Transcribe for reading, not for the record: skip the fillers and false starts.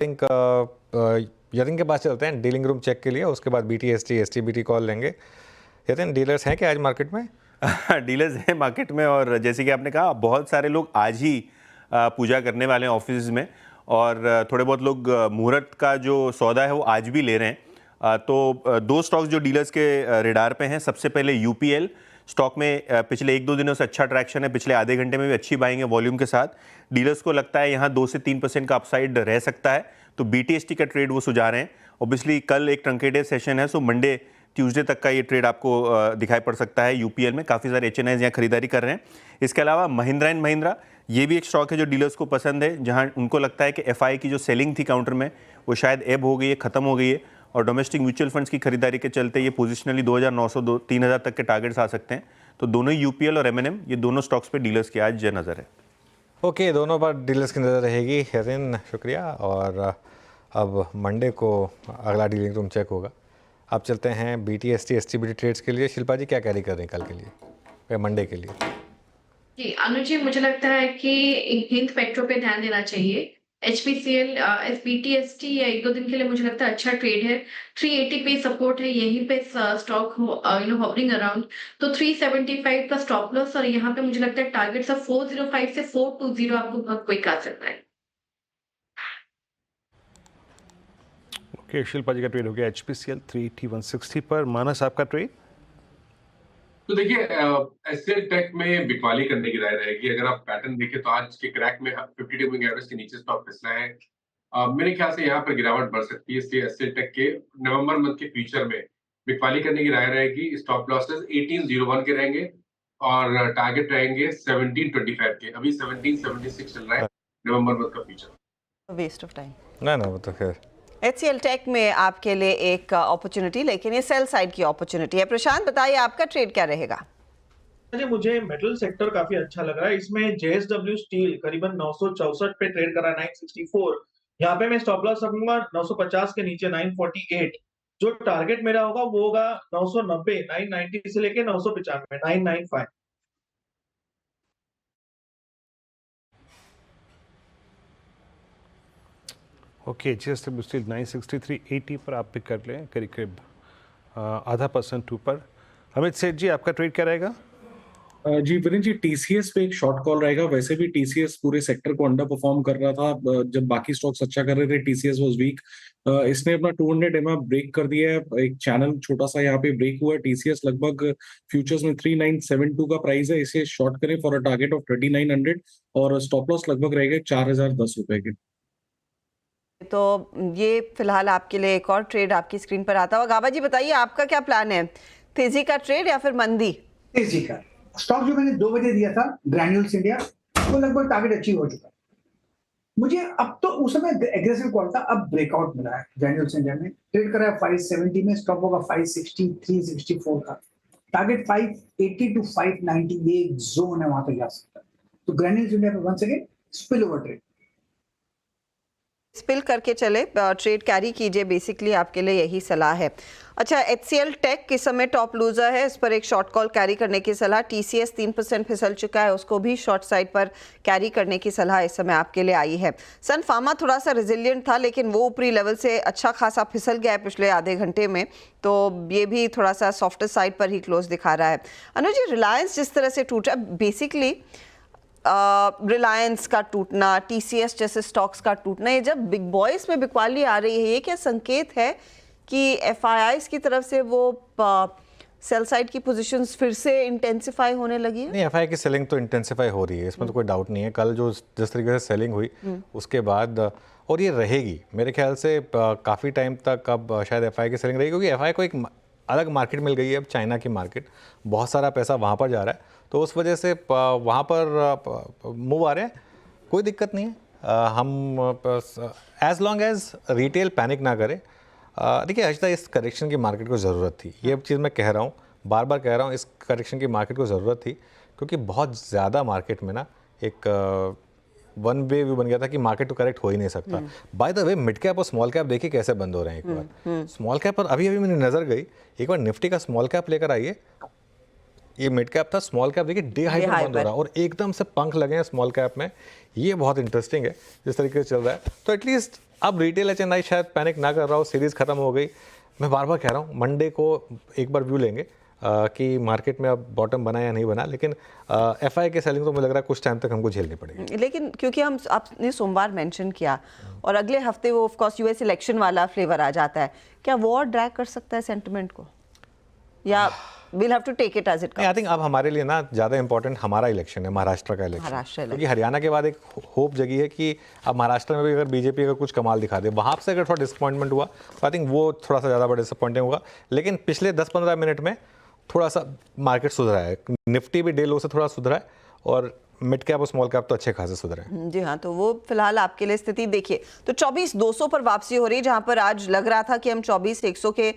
Think Yatin के पास चलते हैं डीलिंग रूम चेक के लिए, उसके बाद BTST STBT कॉल लेंगे। यतिन, डीलर्स हैं क्या आज मार्केट में? डीलर्स हैं मार्केट में, और जैसे कि आपने कहा बहुत सारे लोग आज ही पूजा करने वाले हैं ऑफिस में, और थोड़े बहुत लोग मुहूर्त का जो सौदा है वो आज भी ले रहे हैं। तो दो स्टॉक्स जो डीलर्स के रेडार पे हैं, सबसे पहले UPL स्टॉक में पिछले 1-2 दिनों से अच्छा ट्रैक्शन है, पिछले आधे घंटे में भी अच्छी बाइंग है वॉल्यूम के साथ। डीलर्स को लगता है यहाँ 2 से 3% का अपसाइड रह सकता है, तो BTST का ट्रेड वो सुझा रहे हैं। ऑब्वियसली कल एक ट्रंकेटेड सेशन है, सो मंडे ट्यूसडे तक का ये ट्रेड आपको दिखाई पड़ सकता है। UPL में काफ़ी सारे HNIs यहाँ खरीदारी कर रहे हैं। इसके अलावा महिंद्रा एंड महिंद्रा, ये भी एक स्टॉक है जो डीलर्स को पसंद है, जहाँ उनको लगता है कि FI की जो सेलिंग थी काउंटर में वो शायद एब हो गई है, ख़त्म हो गई है, और डोमेस्टिक म्यूचुअल फंड्स की खरीदारी के चलते ये पोजिशनली 2900-3000 तक के टारगेट्स आ सकते हैं। तो दोनों ही UPL और M&M, ये दोनों स्टॉक्स पे डीलर्स की आज नज़र है। ओके, दोनों पर डीलर्स की नज़र रहेगी। यतिन, शुक्रिया। और अब मंडे को अगला डीलिंग रूम चेक होगा। अब चलते हैं BTST STBT ट्रेड्स के लिए। शिल्पा जी, क्या कैरी कर रहे हैं कल के लिए, मंडे के लिए? जी, अनुज जी, मुझे लगता है कि हिंद पेट्रो पे ध्यान देना चाहिए। HPCL BTST या 1-2 दिन के लिए मुझे लगता है अच्छा ट्रेड है। 380 पे सपोर्ट है, यहीं पे स्टॉक hovering अराउंड, तो 375 का स्टॉप लॉस, और यहाँ पे मुझे लगता है टारगेट 405 से 420 आपको बहुत क्विक आ सकता है। ओके, शिल्पा जी का ट्रेड हो गया HPCL 380-160 पर। मानस, आपका ट्रेड? तो देखिए, एचसीएल टेक में बिकवाली करने की राय रहेगी। अगर आप पैटर्न देखें तो आज के क्रैक में 52 मूविंग एवरेज के नीचे स्टॉक फिसला है। मेरे ख्याल से यहाँ पर गिरावट बढ़ सकती है, इसलिए एचसीएल टेक के नवंबर मंथ के फ्यूचर में बिकवाली करने की राय रहेगी। स्टॉप लॉसेस 1801 के रहेंगे और टारगेट रहेंगे 1725 के। अभी 1776 चल रहा है नवंबर मंथ का फ्यूचर। वेस्ट ऑफ टाइम ना वो तो खैर HCL टेक में आपके लिए एक अपॉर्चुनिटी, लेकिन ये सेल साइड की अपॉर्चुनिटी है। प्रशांत, बताइए आपका ट्रेड क्या रहेगा? मुझे मेटल सेक्टर काफी अच्छा लग रहा है। इसमें JSW स्टील करीबन 964 पे ट्रेड कर रहा है, 964। यहाँ पे मैं स्टॉप लॉस रखूंगा 950 के नीचे 948। जो टारगेट मेरा होगा वो होगा 990, 990 से लेके 995, 995। ओके, JSW स्टील 963.80 पर आप पिक कर लें, करीब करीब 0.5% ऊपर। अमित सेठ जी, आपका ट्रेड क्या रहेगा? जी विरेंद्र जी, TCS पे एक शॉर्ट कॉल रहेगा। वैसे भी TCS पूरे सेक्टर को अंडर परफॉर्म कर रहा था जब बाकी स्टॉक्स अच्छा कर रहे थे, TCS वाज वीक। इसने अपना 200 EMA ब्रेक कर दिया है, एक चैनल छोटा सा यहाँ पे ब्रेक हुआ है। TCS लगभग फ्यूचर्स में 3972 का प्राइस है, इसे शॉर्ट करें फॉर अ टारगेट ऑफ 3900, और स्टॉप लॉस लगभग रहेगा 4010 रुपए के। तो ये फिलहाल आपके लिए एक और ट्रेड आपकी स्क्रीन पर आता हुआ। गाबा जी, बताइए आपका क्या प्लान है? तेजी का ट्रेड या फिर मंदी? तेजी का स्टॉक जो मैंने 2 बजे दिया था, ग्रैन्यूल्स इंडिया, वो लगभग टारगेट अचीव हो चुका है। मुझे अब तो उस समय एग्रेसिव कॉल था, अब ब्रेकआउट मिला है। ग्रैन्यूल्स इंडिया में ट्रेड करा है 570 में, स्टॉप होगा 560, 364 का टारगेट 580 टू 590, ये जोन है, वहां पे जा सकता है। तो ग्रैन्यूल्स इंडिया पे once again spill over trade, spill करके चले, ट्रेड कैरी कीजिए, बेसिकली आपके लिए यही सलाह है। अच्छा, HCL टेक इस समय टॉप लूजर है, इस पर एक शॉर्ट कॉल कैरी करने की सलाह। TCS 3% फिसल चुका है, उसको भी शॉर्ट साइड पर कैरी करने की सलाह इस समय आपके लिए आई है। सन फार्मा थोड़ा सा रेजिलिएंट था, लेकिन वो ऊपरी लेवल से अच्छा खासा फिसल गया है पिछले आधे घंटे में, तो ये भी थोड़ा सा सॉफ्टर साइड पर ही क्लोज दिखा रहा है। अनुज जी, रिलायंस जिस तरह से टूटा, बेसिकली रिलायंस का टूटना, TCS जैसे स्टॉक्स का टूटना, ये जब बिग बॉयज में बिकवाली आ रही है, ये क्या संकेत है कि FIIs की तरफ से वो सेल साइड की पोजीशंस फिर से इंटेंसिफाई होने लगी है? नहीं, FI की सेलिंग तो इंटेंसिफाई हो रही है, इसमें तो कोई डाउट नहीं है। कल जो जिस तरीके से सेलिंग हुई उसके बाद, और ये रहेगी मेरे ख्याल से काफ़ी टाइम तक। अब शायद FI की सेलिंग रहेगी, क्योंकि FI को एक अलग मार्केट मिल गई है अब, चाइना की मार्केट। बहुत सारा पैसा वहाँ पर जा रहा है, तो उस वजह से वहाँ पर मूव आ रहे हैं, कोई दिक्कत नहीं है। हम as long as retail panic ना करें। देखिए हर्षदा, इस करेक्शन की मार्केट को ज़रूरत थी, ये चीज़ मैं कह रहा हूँ, बार बार कह रहा हूँ, इस करेक्शन की मार्केट को ज़रूरत थी, क्योंकि बहुत ज़्यादा मार्केट में ना एक वन वे व्यू बन गया था कि मार्केट तो करेक्ट हो ही नहीं सकता। By the way, mid cap और स्मॉल कैप देखिए कैसे बंद हो रहे हैं। एक बार स्मॉल कैप पर अभी मेरी नज़र गई, एक बार निफ्टी का स्मॉल कैप लेकर आइए, ये मिड कैप था, स्मॉल कैप देखिए डे हाई पर बंद हो रहा है, और एकदम से पंख लगे हैं स्मॉल कैप में। ये बहुत इंटरेस्टिंग है जिस तरीके से चल रहा है। तो एटलीस्ट अब रिटेल HNI शायद पैनिक ना कर रहा हो, सीरीज खत्म हो गई। मैं बार बार कह रहा हूँ मंडे को एक बार व्यू लेंगे कि मार्केट में अब बॉटम बना या नहीं बना, लेकिन FI के सेलिंग तो मुझे लग रहा है कुछ टाइम तक हमको झेलनी पड़ेगी। लेकिन क्योंकि आपने सोमवार मेंशन किया और अगले हफ्ते वो ऑफ कोर्स US इलेक्शन वाला फ्लेवर आ जाता है, क्या वॉर ड्रैग कर सकता है सेंटिमेंट को, या we'll have to take it as it comes? I think अब हमारे लिए ना ज़्यादा इंपॉर्टेंट हमारा इलेक्शन है, महाराष्ट्र का इलेक्शन, क्योंकि हरियाणा के बाद एक होप जगी है कि अब महाराष्ट्र में भी अगर बीजेपी अगर कुछ कमाल दिखा दे, वहाँ से अगर थोड़ा डिसअपॉइंटमेंट हुआ तो आई थिंक वो थोड़ा सा ज़्यादा बड़ा डिसअपॉइंटिंग होगा। लेकिन पिछले 10-15 मिनट में थोड़ा सा मार्केट सुधरा है, निफ्टी भी डे लो से थोड़ा सुधरा है और मिड कैप और स्मॉल कैप तो अच्छे खासे सुधरे हैं। जी हाँ, तो वो फिलहाल आपके लिए स्थिति देखिए तो 24,200 पर वापसी हो रही है, जहां पर आज लग रहा था कि हम 24,100 के